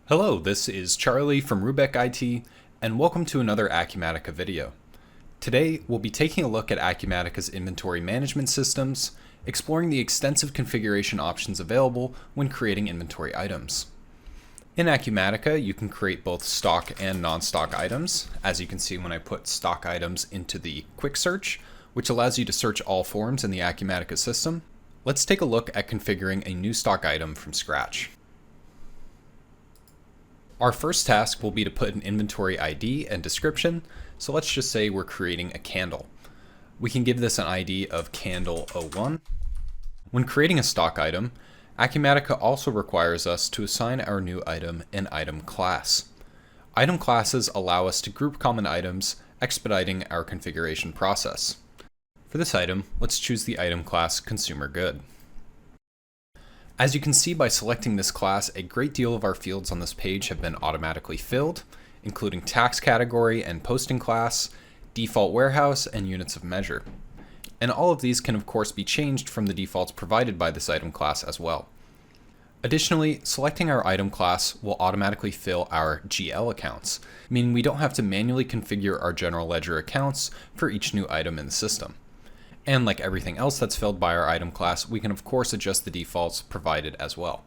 Hello, this is Charlie from Rubech IT, and welcome to another Acumatica video. Today, we'll be taking a look at Acumatica's inventory management systems, exploring the extensive configuration options available when creating inventory items. In Acumatica, you can create both stock and non-stock items, as you can see when I put stock items into the quick search, which allows you to search all forms in the Acumatica system. Let's take a look at configuring a new stock item from scratch. Our first task will be to put an inventory ID and description, so let's just say we're creating a candle. We can give this an ID of candle 01. When creating a stock item, Acumatica also requires us to assign our new item an item class. Item classes allow us to group common items, expediting our configuration process. For this item, let's choose the item class Consumer Good. As you can see by selecting this class, a great deal of our fields on this page have been automatically filled, including tax category and posting class, default warehouse, and units of measure. And all of these can of course be changed from the defaults provided by this item class as well. Additionally, selecting our item class will automatically fill our GL accounts, meaning we don't have to manually configure our general ledger accounts for each new item in the system. And like everything else that's filled by our item class, we can of course adjust the defaults provided as well.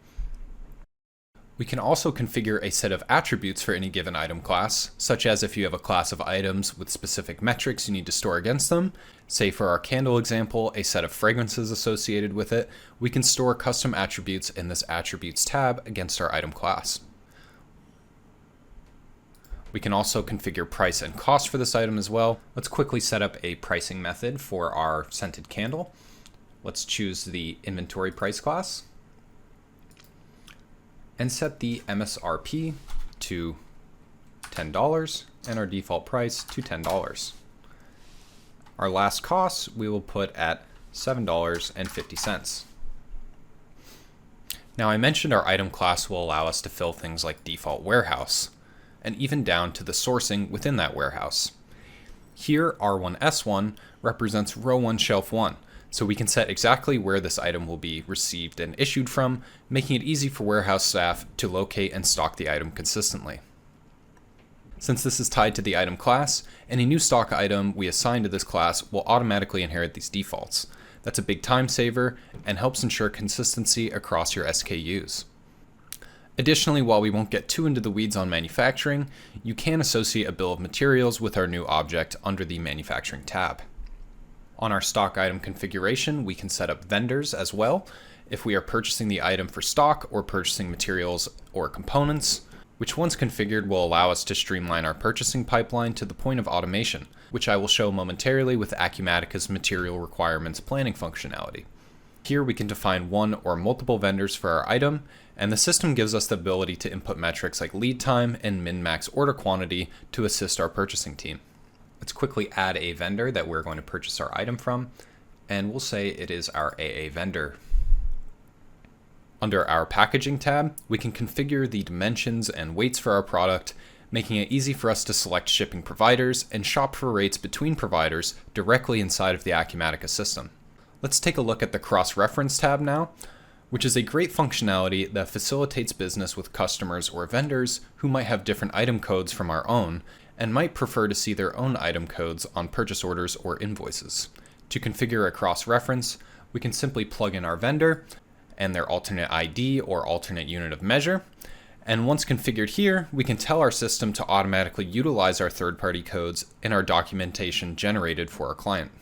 We can also configure a set of attributes for any given item class, such as if you have a class of items with specific metrics you need to store against them. Say for our candle example, a set of fragrances associated with it, we can store custom attributes in this attributes tab against our item class. We can also configure price and cost for this item as well. Let's quickly set up a pricing method for our scented candle. Let's choose the inventory price class and set the MSRP to $10 and our default price to $10. Our last cost we will put at $7.50. Now I mentioned our item class will allow us to fill things like default warehouse, and even down to the sourcing within that warehouse. Here, R1S1 represents row 1, shelf 1, so we can set exactly where this item will be received and issued from, making it easy for warehouse staff to locate and stock the item consistently. Since this is tied to the item class, any new stock item we assign to this class will automatically inherit these defaults. That's a big time saver and helps ensure consistency across your SKUs. Additionally, while we won't get too into the weeds on manufacturing, you can associate a bill of materials with our new object under the manufacturing tab. On our stock item configuration, we can set up vendors as well if we are purchasing the item for stock or purchasing materials or components, which once configured will allow us to streamline our purchasing pipeline to the point of automation, which I will show momentarily with Acumatica's material requirements planning functionality. Here we can define one or multiple vendors for our item, and the system gives us the ability to input metrics like lead time and min-max order quantity to assist our purchasing team. Let's quickly add a vendor that we're going to purchase our item from, and we'll say it is our AA vendor. Under our packaging tab, we can configure the dimensions and weights for our product, making it easy for us to select shipping providers and shop for rates between providers directly inside of the Acumatica system. Let's take a look at the cross-reference tab now, which is a great functionality that facilitates business with customers or vendors who might have different item codes from our own and might prefer to see their own item codes on purchase orders or invoices. To configure a cross-reference, we can simply plug in our vendor and their alternate ID or alternate unit of measure. And once configured here, we can tell our system to automatically utilize our third-party codes in our documentation generated for our client.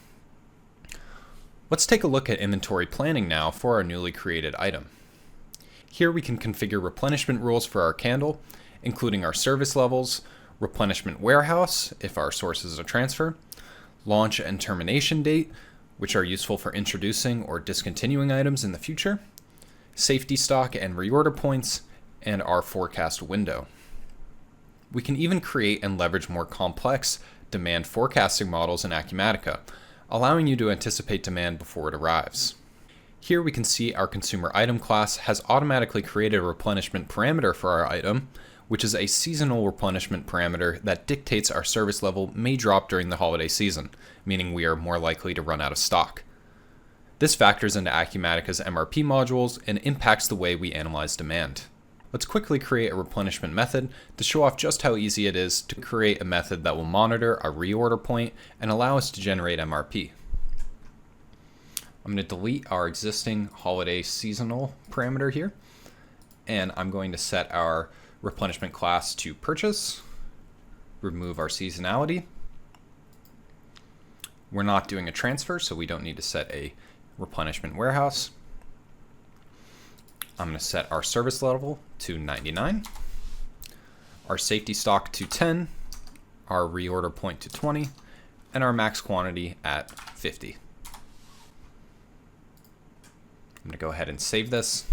Let's take a look at inventory planning now for our newly created item. Here we can configure replenishment rules for our candle, including our service levels, replenishment warehouse if our source is a transfer, launch and termination date, which are useful for introducing or discontinuing items in the future, safety stock and reorder points, and our forecast window. We can even create and leverage more complex demand forecasting models in Acumatica, allowing you to anticipate demand before it arrives. Here we can see our consumer item class has automatically created a replenishment parameter for our item, which is a seasonal replenishment parameter that dictates our service level may drop during the holiday season, meaning we are more likely to run out of stock. This factors into Acumatica's MRP modules and impacts the way we analyze demand. Let's quickly create a replenishment method to show off just how easy it is to create a method that will monitor a reorder point and allow us to generate MRP. I'm going to delete our existing holiday seasonal parameter here, and I'm going to set our replenishment class to purchase, remove our seasonality. We're not doing a transfer, so we don't need to set a replenishment warehouse. I'm going to set our service level to 99, our safety stock to 10, our reorder point to 20, and our max quantity at 50. I'm going to go ahead and save this.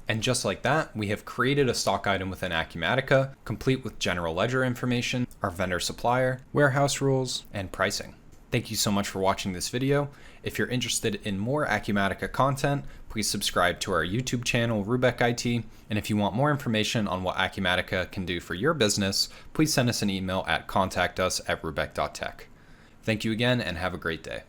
And just like that, we have created a stock item within Acumatica, complete with general ledger information, our vendor supplier, warehouse rules, and pricing. Thank you so much for watching this video. If you're interested in more Acumatica content, please subscribe to our YouTube channel, Rubech IT. And if you want more information on what Acumatica can do for your business, please send us an email at contactus@rubech.tech. Thank you again and have a great day.